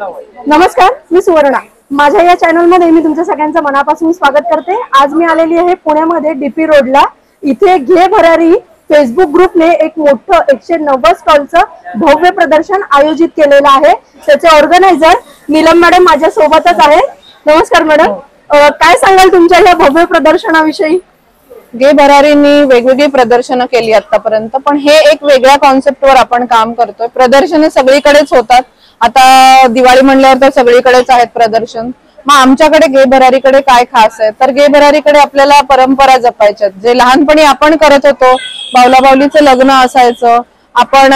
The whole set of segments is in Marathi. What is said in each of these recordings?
नमस्कार, मी सुवर्णा। माझ्या या चॅनल मध्ये मी तुमच्या सगळ्यांचं मनापासून स्वागत करते। आज मी आलेली आहे पुण्यामध्ये डीपी रोडला। इथे घे भरारी फेसबुक ग्रुपने एक मोठं 190 स्टॉलचं भव्य प्रदर्शन आयोजित केलेलं आहे। त्याचे ऑर्गनायझर नीलम मॅडम माझ्या सोबतच आहेत। नमस्कार मॅडम, काय सांगाल तुमच्या या भव्य प्रदर्शनाविषयी? घे भरारींनी वेगवेगळी प्रदर्शनं केली आतापर्यंत, पण हे एक वेगळ्या कॉन्सेप्टवर आपण काम करतोय। प्रदर्शने सगळीकडेच होतात, आता दिवाळी म्हणल्यावर तर सगळीकडेच आहेत प्रदर्शन। मग आमच्याकडे घे भरारीकडे काय खास आहे तर घे भरारीकडे आपल्याला परंपरा जपायच्यात। जे लहानपणी आपण करत होतो, बावला बावलीचं लग्न असायचं, आपण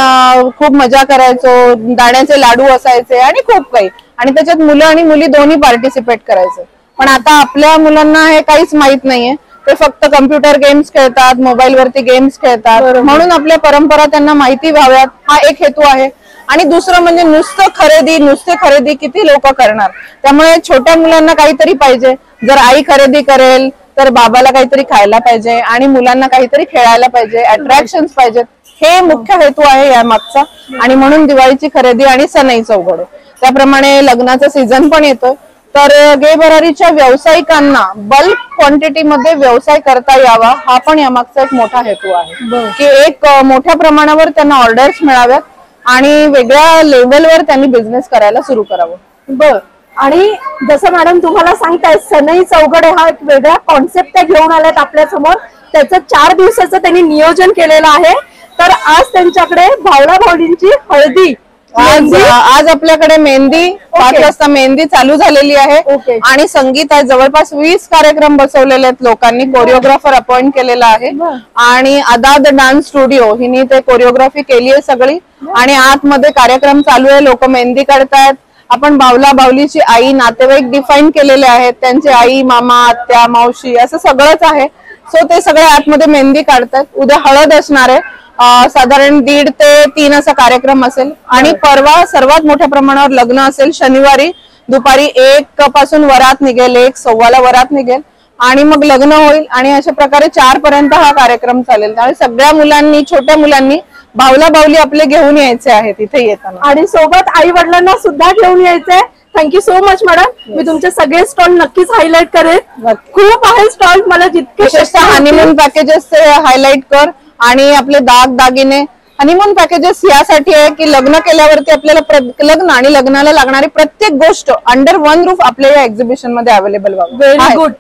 खूप मजा करायचो, दाण्याचे लाडू असायचे आणि खूप काही, आणि त्याच्यात मुलं आणि मुली दोन्ही पार्टिसिपेट करायचे। पण आता आपल्या मुलांना हे काहीच माहित नाहीये, ते फक्त कम्प्युटर गेम्स खेळतात, मोबाईल वरती गेम्स खेळतात। म्हणून आपल्या परंपरा त्यांना माहिती व्हाव्यात हा एक हेतू आहे। आणि दुसरं म्हणजे नुसते खरेदी किती लोक करणार, त्यामुळे छोट्या मुलांना काहीतरी पाहिजे। जर आई खरेदी करेल तर बाबाला काहीतरी खायला पाहिजे आणि मुलांना काहीतरी खेळायला पाहिजे, अट्रॅक्शन्स पाहिजेत। हे मुख्य हेतू आहे या मागचा, आणि म्हणून दिवाळीची खरेदी आणि सणई चौघड। त्याप्रमाणे लग्नाचा सीझन पण येतोय, तर घे भरारीच्या व्यावसायिकांना बल्क क्वांटिटी मध्ये व्यवसाय करता यावा हा पण यामागचा एक मोठा हेतू आहे। की एक मोठ्या प्रमाणावर त्यांना ऑर्डर्स मिळाव्यात आणि वेगळ्या लेवलवर त्यांनी बिझनेस करायला सुरू करावं। बर, आणि जसं मॅडम तुम्हाला सांगताय सणई चौघडे हा एक वेगळा कॉन्सेप्ट घेऊन आलात आपल्या समोर। त्याचं 4 दिवसाचं त्यांनी नियोजन केलेलं आहे। तर आज त्यांच्याकडे भावला भावलींची हळदी, आज आपल्याकडे मेहंदी 5 वाजता मेहंदी चालू झालेली आहे आणि संगीत आहे। जवळपास 20 कार्यक्रम बसवलेले आहेत लोकांनी, कोरिओग्राफर अपॉइंट केलेला आहे आणि आदाद डान्स स्टुडिओ हिने ते कोरिओग्राफी केली आहे सगळी, आणि आतमध्ये कार्यक्रम चालू आहे, लोक मेहंदी काढतायत। आपण बावला बावलीची आई नातेवाईक डिफाईन केलेले आहेत, त्यांचे आई मामा आत्या मावशी असं सगळंच आहे। सो ते सगळे आतमध्ये मेहंदी काढतात। उद्या हळद असणार आहे, साधारण 1.5 ते 3 असा कार्यक्रम असेल, आणि परवा सर्वात मोठ्या प्रमाणावर लग्न असेल। शनिवारी दुपारी 1 पासून वरात निघेल, 1:15 वरात निघेल आणि मग लग्न होईल, आणि अशा प्रकारे 4 पर्यंत हा कार्यक्रम चालेल। त्यामुळे सगळ्या मुलांनी, छोट्या मुलांनी बावला बावली आपले घेऊन यायचे आहेत इथे येताना, आणि सोबत आई वडिलांना सुद्धा घेऊन यायचंय। Thank you so much madam. मी तुमचे सगळे स्टॉल नक्कीच हायलाइट करेन। खूप आहे स्टॉल, मला जितके विशेषतः हनीमून पॅकेजेस हायलाइट कर, आणि आपले दागिने हनीमून पॅकेजेस यासाठी आहे की लग्न केल्यावरती आपल्याला लग्न आणि लग्नाला लागणारी प्रत्येक गोष्ट अंडर वन रूफ आपल्या या एक्झिबिशन मध्ये अवेलेबल व्हावी। Very good.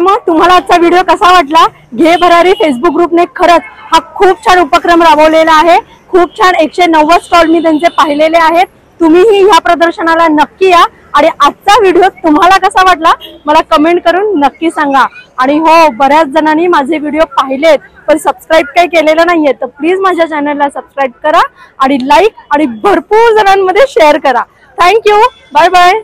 मग तुम्हाला आजचा व्हिडिओ कसा वाटला? घे भरारी फेसबुक ग्रुपने खरंच हा खूप छान उपक्रम राबवलेला आहे. खूप छान 190 स्टॉल मी त्यांचे पाहिलेले आहेत. तुम्हीही ह्या प्रदर्शनाला नक्की या आणि आजचा व्हिडिओ तुम्हाला कसा वाटला मला कमेंट करून नक्की सांगा. आणि हो, बऱ्याच जणांनी माझे व्हिडिओ पाहिलेत पण सबस्क्राईब काही केलेलं नाहीये, तर प्लीज माझ्या चॅनलला सबस्क्राईब करा आणि लाईक आणि भरपूर जणांमध्ये शेअर करा. थँक्यू. Bye bye.